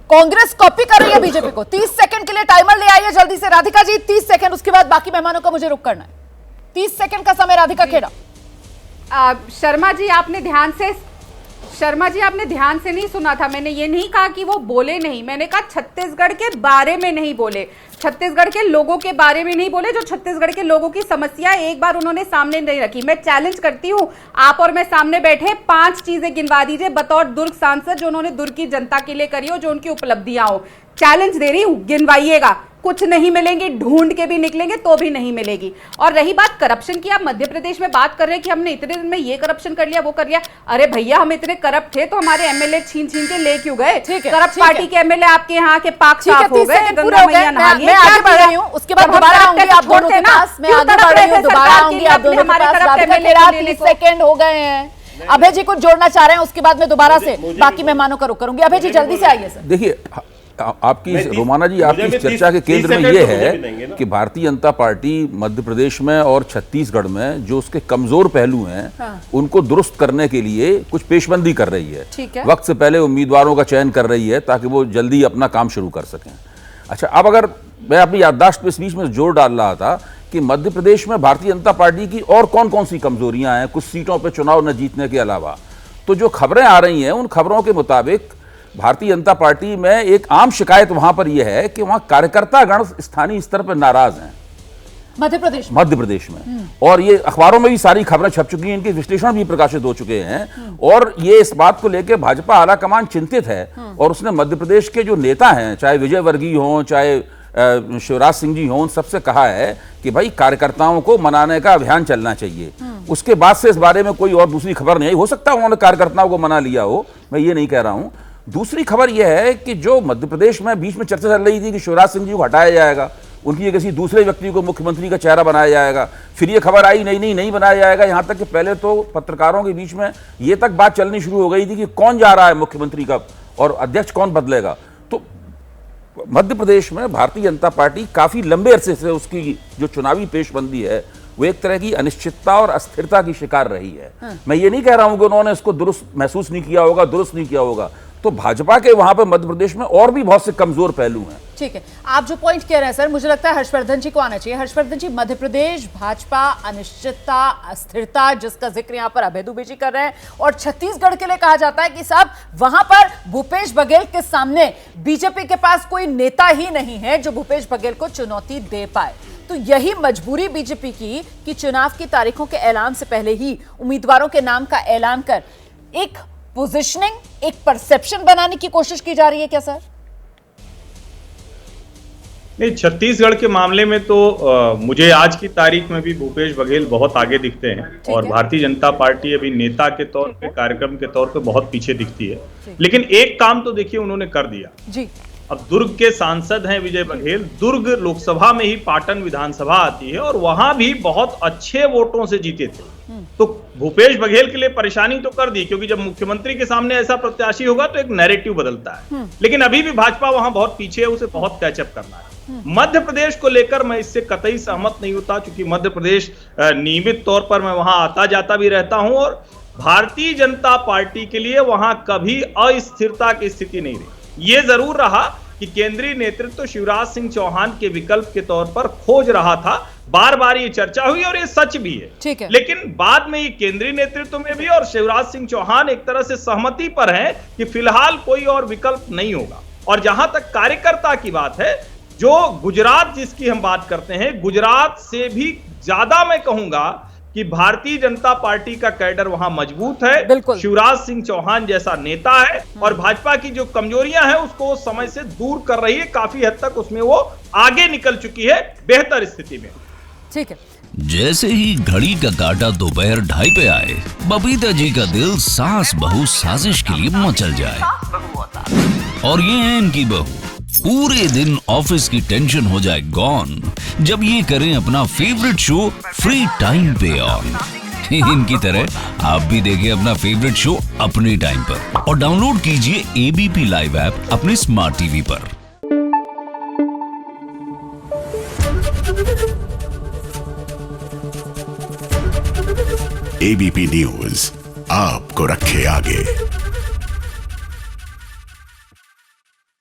Congress copy कर रही है बीजेपी को। 30 सेकंड के लिए टाइमर ले आइए जल्दी से राधिका जी, 30 सेकंड, उसके बाद बाकी मेहमानों का मुझे रुक करना है। 30 सेकंड का समय राधिका खेड़ा। शर्मा जी आपने ध्यान से नहीं सुना था। मैंने ये नहीं कहा कि वो बोले नहीं, मैंने कहा छत्तीसगढ़ के बारे में नहीं बोले, छत्तीसगढ़ के लोगों के बारे में नहीं बोले। जो छत्तीसगढ़ के लोगों की समस्या एक बार उन्होंने सामने नहीं रखी। मैं चैलेंज करती हूँ, आप और मैं सामने बैठे 5 चीजें गिनवा दीजिए बतौर दुर्ग सांसद जो उन्होंने दुर्ग की जनता के लिए करी हो, जो उनकी उपलब्धियां हो। चैलेंज दे रही हूँ, गिनवाइएगा। कुछ नहीं मिलेंगी, ढूंढ के भी निकलेंगे तो भी नहीं मिलेगी। और रही बात करप्शन की, आप मध्य प्रदेश में बात कर रहे हैं कि हमने इतने दिन में ये करप्शन कर लिया, वो कर लिया। अरे भैया, हम इतने करप्ट थे तो हमारे एमएलए छीन छीन के ले क्यों गए? करप्ट पार्टी के एमएलए आपके यहाँ के पाक साफ हो गए, गंगा मैया नहा ली। मैं आगे बढ़ रही हूँ, उसके बाद दोबारा आऊंगी आप दोनों के पास। मैं आगे बढ़ रही हूँ, दोबारा आऊंगी आप दोनों के पास। राधिका खेड़ा, 30 सेकंड हो गए हैं। अभय जी कुछ जोड़ना चाह रहे हैं, उसके बाद मैं दोबारा से बाकी मेहमानों का रुख करूंगी। अभय जी जल्दी से आइए सर। देखिए, आपकी रोमाना जी, आपकी इस चर्चा के केंद्र में ये है कि भारतीय जनता पार्टी मध्य प्रदेश में और छत्तीसगढ़ में जो उसके कमजोर पहलू हैं, हाँ। उनको दुरुस्त करने के लिए कुछ पेशबंदी कर रही है। है। वक्त से पहले उम्मीदवारों का चयन कर रही है ताकि वो जल्दी अपना काम शुरू कर सकें। अच्छा, अब अगर मैं अपनी याददाश्त पे इस बीच में जोर डाल रहा था कि मध्य प्रदेश में भारतीय जनता पार्टी की और कौन कौन सी कमजोरियां हैं कुछ सीटों पर चुनाव न जीतने के अलावा, तो जो खबरें आ रही हैं उन खबरों के मुताबिक भारतीय जनता पार्टी में एक आम शिकायत वहां पर यह है कि वहां कार्यकर्तागण स्थानीय स्तर पर नाराज हैं मध्य प्रदेश में। और ये अखबारों में भी सारी खबरें छप चुकी हैं, इनके विश्लेषण भी प्रकाशित हो चुके हैं। और ये इस बात को लेकर भाजपा आलाकमान चिंतित है और उसने मध्य प्रदेश के जो नेता हैं, चाहे विजय वर्गीय हों, चाहे शिवराज सिंह जी हों, सबसे कहा है कि भाई कार्यकर्ताओं को मनाने का अभियान चलना चाहिए। उसके बाद से इस बारे में कोई और दूसरी खबर नहीं आई। हो सकता है उन्होंने कार्यकर्ताओं को मना लिया हो, मैं ये नहीं कह रहा हूं। दूसरी खबर यह है कि जो मध्य प्रदेश में बीच में चर्चा चल रही थी कि शिवराज सिंह जी को हटाया जाएगा, उनकी किसी दूसरे व्यक्ति को मुख्यमंत्री का चेहरा बनाया जाएगा, फिर ये खबर आई नहीं बनाया जाएगा। यहां तक कि पहले तो पत्रकारों के बीच में ये तक बात चलनी शुरू हो गई थी कि कौन जा रहा है मुख्यमंत्री का और अध्यक्ष कौन बदलेगा। तो मध्य प्रदेश में भारतीय जनता पार्टी काफी लंबे अरसे से उसकी जो चुनावी पेशबंदी है वो एक तरह की अनिश्चितता और अस्थिरता की शिकार रही है। मैं ये नहीं कह रहा हूं कि उन्होंने इसको दुरुस्त महसूस नहीं किया होगा, दुरुस्त नहीं किया होगा। तो भाजपा के वहां पर मध्य प्रदेश में और भी बहुत से कमजोर पहलू हैं। ठीक है, आप जो पॉइंट कह रहे हैं सर, मुझे लगता है हर्षवर्धन जी को आना चाहिए। हर्षवर्धन जी, मध्य प्रदेश भाजपा अनिश्चितता, अस्थिरता जिसका जिक्र यहाँ पर अभय दुबे जी कर रहे हैं, और छत्तीसगढ़ के लिए कहा जाता है कि साहब वहां पर भूपेश बघेल के सामने बीजेपी के पास कोई नेता ही नहीं है जो भूपेश बघेल को चुनौती दे पाए। तो यही मजबूरी बीजेपी की कि चुनाव की तारीखों के ऐलान से पहले ही उम्मीदवारों के नाम का ऐलान कर एक पोजीशनिंग, एक परसेप्शन बनाने की कोशिश की जा रही है क्या सर? नहीं, छत्तीसगढ़ के मामले में तो मुझे आज की तारीख में भी भूपेश बघेल बहुत आगे दिखते हैं और भारतीय जनता पार्टी अभी नेता के तौर पे, कार्यक्रम के तौर पे बहुत पीछे दिखती है। लेकिन एक काम तो देखिए उन्होंने कर दिया जी। अब दुर्ग के सांसद हैं विजय बघेल, दुर्ग लोकसभा में ही पाटन विधानसभा आती है और वहां भी बहुत अच्छे वोटों से जीते थे। तो भूपेश बघेल के लिए परेशानी तो कर दी, क्योंकि जब मुख्यमंत्री के सामने ऐसा प्रत्याशी होगा तो एक नैरेटिव बदलता है। लेकिन अभी भी भाजपा वहां बहुत पीछे है, उसे बहुत कैचअप करना है। मध्य प्रदेश को लेकर मैं इससे कतई सहमत नहीं होता, क्योंकि मध्य प्रदेश नियमित तौर पर मैं वहां आता जाता भी रहता हूं और भारतीय जनता पार्टी के लिए वहां कभी अस्थिरता की स्थिति नहीं रही। ये जरूर रहा कि केंद्रीय नेतृत्व शिवराज सिंह चौहान के विकल्प के तौर पर खोज रहा था, बार बार ये चर्चा हुई और ये सच भी है। ठीक है। लेकिन बाद में ये केंद्रीय नेतृत्व में भी और शिवराज सिंह चौहान एक तरह से सहमति पर हैं कि फिलहाल कोई और विकल्प नहीं होगा। और जहां तक कार्यकर्ता की बात है, जो गुजरात जिसकी हम बात करते हैं, गुजरात से भी ज्यादा मैं कहूंगा कि भारतीय जनता पार्टी का कैडर वहां मजबूत है। शिवराज सिंह चौहान जैसा नेता है और भाजपा की जो कमजोरियां हैं उसको समय से दूर कर रही है, काफी हद तक उसमें वो आगे निकल चुकी है बेहतर स्थिति में। ठीक है। जैसे ही घड़ी का काटा दोपहर 2:30 पे आए, बबीता जी का दिल सास बहू साजिश के लिए मचल जाए। और ये है इनकी बहू, पूरे दिन ऑफिस की टेंशन हो जाए गॉन जब ये करें अपना फेवरेट शो फ्री टाइम पे ऑन। इनकी तरह आप भी देखिए अपना फेवरेट शो अपने टाइम पर और डाउनलोड कीजिए एबीपी लाइव ऐप अपने स्मार्ट टीवी पर। एबीपी न्यूज आपको रखे आगे।